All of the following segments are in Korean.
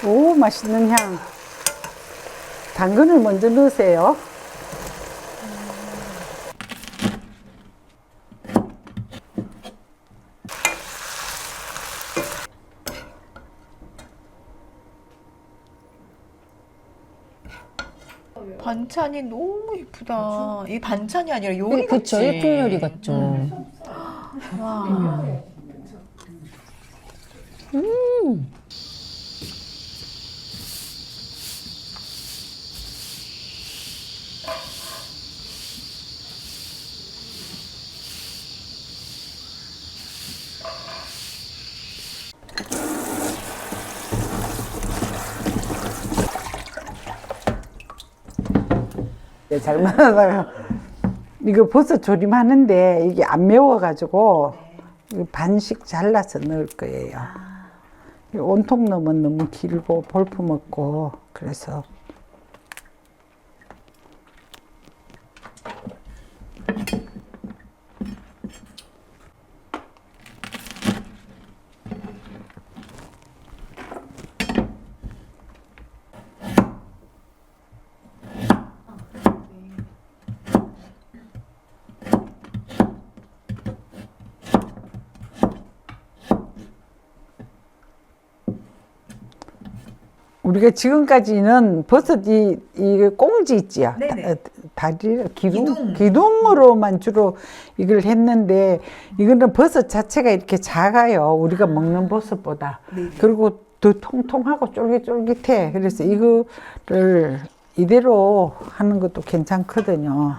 오, 맛있는 향. 당근을 먼저 넣으세요. 반찬이 너무 예쁘다. 이 반찬이 아니라 요리 같지. 그쵸, 예쁜 요리 같죠. 와. 네, 잘 만나다가 이거 버섯 조림하는데 이게 안 매워가지고 이거 반씩 잘라서 넣을 거예요. 온통 넣으면 너무 길고 볼품 없고 그래서 우리가 지금까지는 버섯이 이 꽁지 있지요. 네네. 다리 기둥으로만 주로 이걸 했는데 이거는 버섯 자체가 이렇게 작아요. 우리가 먹는 버섯보다. 네네. 그리고 더 통통하고 쫄깃쫄깃해. 그래서 이거를 이대로 하는 것도 괜찮거든요.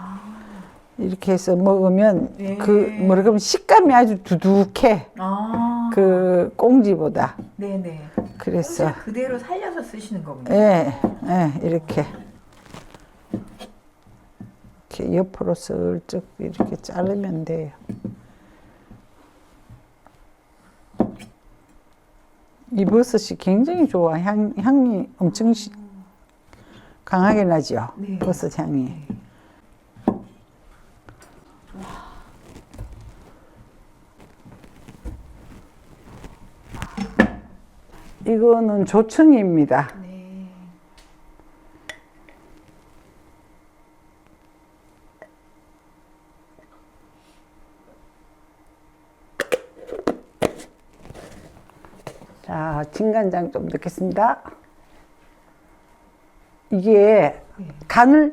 이렇게 해서 먹으면 네. 그 뭐라 그러면 식감이 아주 두둑해. 아. 그 꽁지보다. 네네. 그래서 꽁지를 그대로 살려서 쓰시는 거군요. 예, 이렇게 옆으로 슬쩍 이렇게 자르면 돼요. 이 버섯이 굉장히 좋아. 향이 엄청 강하게 나죠. 네. 버섯 향이. 이거는 조청입니다. 네. 자, 진간장 좀 넣겠습니다. 이게 간을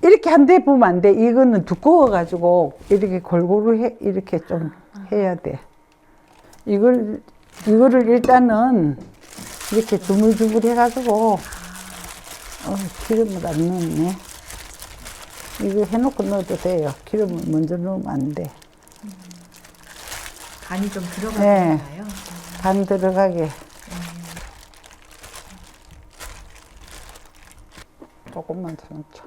이렇게 한 대 보면 안 돼. 이거는 두꺼워가지고 이렇게 골고루 이렇게 좀 해야 돼. 이거를 일단은 이렇게 주물주물 해가지고 기름을 안 넣네. 이거 해놓고 넣어도 돼요. 기름을 먼저 넣으면 안 돼. 간이 좀 네. 들어가나요? 간 들어가게. 조금만 더 넣자.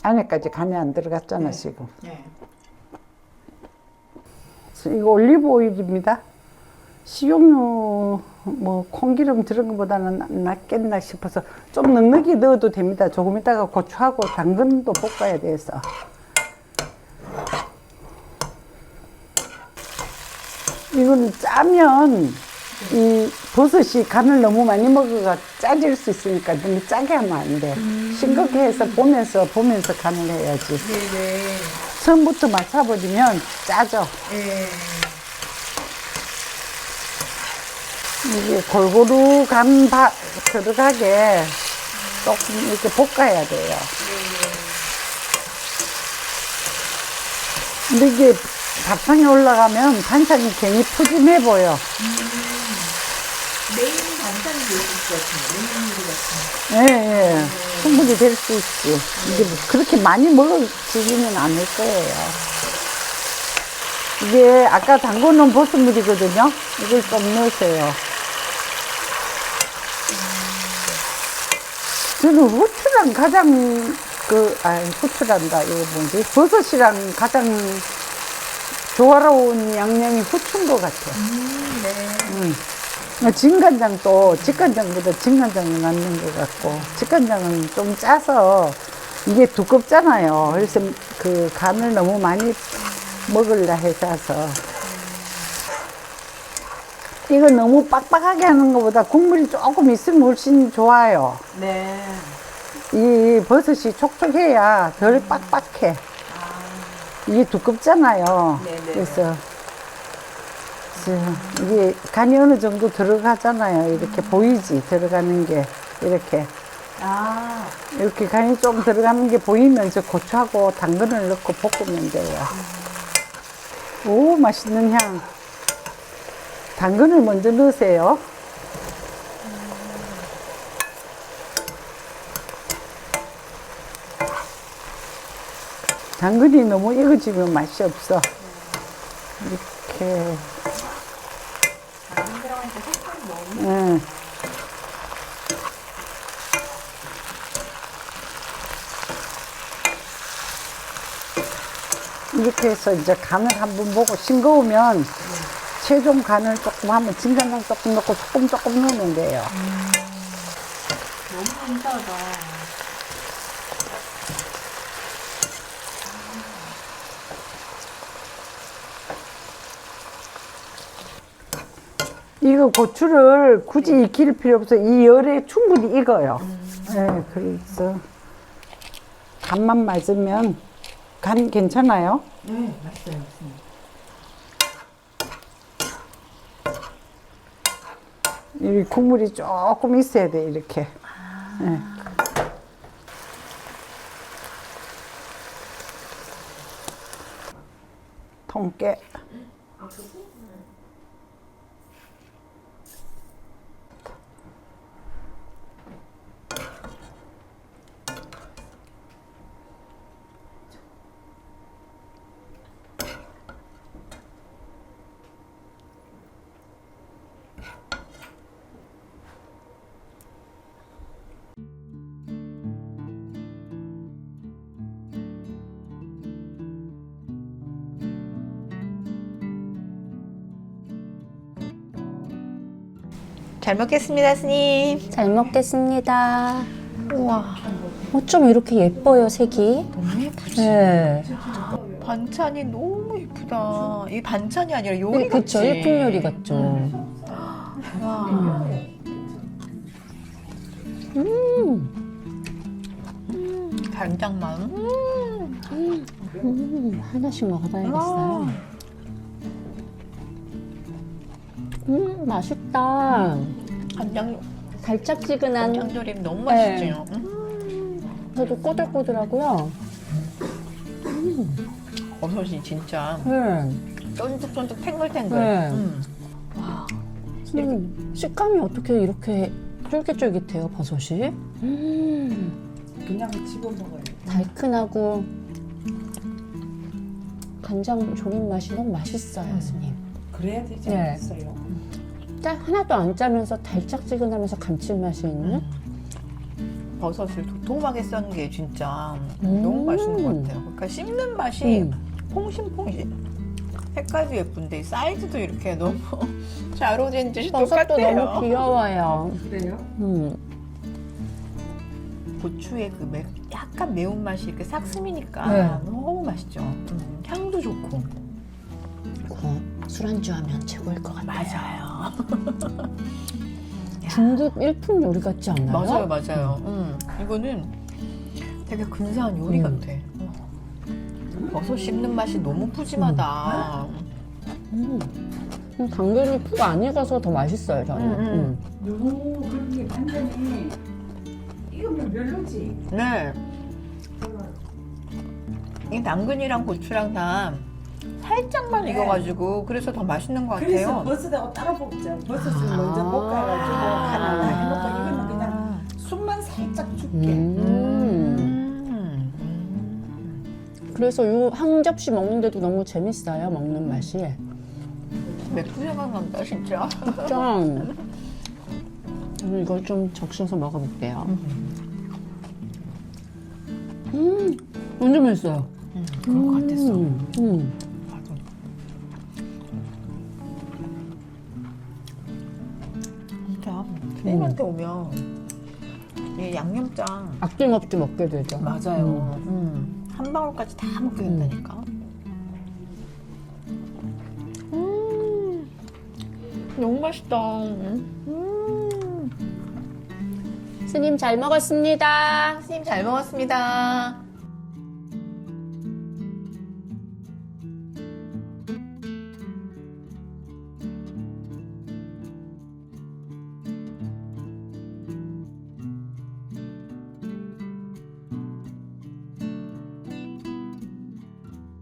안에까지 간이 안 들어갔잖아, 지금. 네. 이거 올리브 오일입니다. 식용유, 뭐, 콩기름 들은 것보다는 낫겠나 싶어서 좀 넉넉히 넣어도 됩니다. 조금 있다가 고추하고 당근도 볶아야 돼서. 이거는 짜면 이 버섯이 간을 너무 많이 먹어가 짜질 수 있으니까 너무 짜게 하면 안 돼. 싱겁게 해서 보면서 간을 해야지. 네네. 처음부터 맞춰버리면 짜죠. 네. 이게 골고루 들어가게 조금 이렇게 볶아야 돼요. 근데 이게 밥상에 올라가면 반찬이 괜히 푸짐해 보여. 메인 반찬이 될 수 있을 것 같아요. 메인 요리 같은 거. 예. 충분히 될 수 있지. 이게 뭐 그렇게 많이 먹어지지는 않을 거예요. 이게 아까 담궈놓은 버섯물이거든요. 이걸 좀 넣으세요. 저는 후추랑 가장 후추란다. 이거 뭐지? 버섯이랑 가장 조화로운 양념이 후추인 것 같아요. 네. 진간장도 직간장보다 진간장이 맞는 것 같고, 직간장은 좀 짜서 이게 두껍잖아요. 그래서 그 간을 너무 많이 먹으려 해서 이거 너무 빡빡하게 하는 것보다 국물이 조금 있으면 훨씬 좋아요. 네. 이 버섯이 촉촉해야 덜 빡빡해. 이게 두껍잖아요. 네네. 그래서 이게 간이 어느 정도 들어가잖아요. 이렇게 보이지 들어가는 게 이렇게 아, 이렇게 간이 좀 들어가는 게 보이면 저 고추하고 당근을 넣고 볶으면 돼요. 오, 맛있는 향. 당근을 먼저 넣으세요. 당근이 너무 익어지면 맛이 없어. 이렇게. 당근 들어가니까 색깔이 너무. 응. 이렇게 해서 이제 간을 한번 보고 싱거우면 최종 간을 조금 하면 진간장 조금 넣고 조금 넣으면 돼요. 너무 감사하다. 이거 고추를 굳이 익힐 필요 없어. 이 열에 충분히 익어요. 네, 그래서 간만 맞으면 간 괜찮아요? 네, 맛있어요. 이 국물이 조금 있어야 돼, 이렇게. 네. 통깨. 잘 먹겠습니다, 스님. 잘 먹겠습니다. 우와, 좀 이렇게 예뻐요, 색이. 너무 예쁘지? 네. 반찬이 너무 예쁘다. 이 반찬이 아니라 요리 네, 그쵸. 같지? 일품 요리 같죠. 와. 간장만. 하나씩 먹어봐야겠어요. 맛있다. 간장, 달짝지근한, 간장조림 너무 네. 맛있지요? 저도 꼬들꼬들하고요. 버섯이 진짜 네. 쫀득쫀득 탱글탱글. 네. 식감이 어떻게 이렇게 쫄깃쫄깃해요, 버섯이? 그냥 집어먹어요. 달큰하고 간장 조림 맛이 너무 맛있어요, 스님. 그래야 되지 네. 않겠어요? 하나도 안 짜면서 달짝지근하면서 감칠맛이 있는? 버섯을 도톰하게 썬 게 진짜 너무 맛있는 것 같아요. 그러니까 씹는 맛이 퐁신퐁신. 색깔도 예쁜데 사이즈도 이렇게 너무 잘 어울리는 듯이 버섯도 똑같아요. 너무 귀여워요. 그래요? 고추의 그 약간 매운맛이 이렇게 싹 스미니까 네. 너무 맛있죠. 향도 좋고. 술안주 하면 최고일 것 같아요. 맞아요. 중국 일품 요리 같지 않나요? 맞아요. 이거는 되게 근사한 요리 같아. 버섯 씹는 맛이 너무 푸짐하다. 당근이 푹 안 익어서 더 맛있어요, 저는. 너무 그런 게 완전히 익으면 별로지. 네. 이 당근이랑 고추랑 다 살짝만 네. 익어가지고 그래서 더 맛있는 것 그래서 같아요. 버섯하고 따로 볶죠. 버섯을 아. 먼저 볶아가지고 간을 다 해놓고 아. 이거는 그냥 숨만 살짝 줄게. 그래서 요 한 접시 먹는데도 너무 재밌어요, 먹는 맛이. 맥주 생각난다 진짜. 좀 저는 이걸 좀 적셔서 먹어볼게요. 완전 맛있어요. 그럴 것 같았어. 맞아. 진짜 선생님한테 오면 이 양념장 아낌없이 먹게 되죠. 맞아요. 한 방울까지 다 먹게 된다니까. 너무 맛있다. 스님 잘 먹었습니다. 선생님 잘 먹었습니다.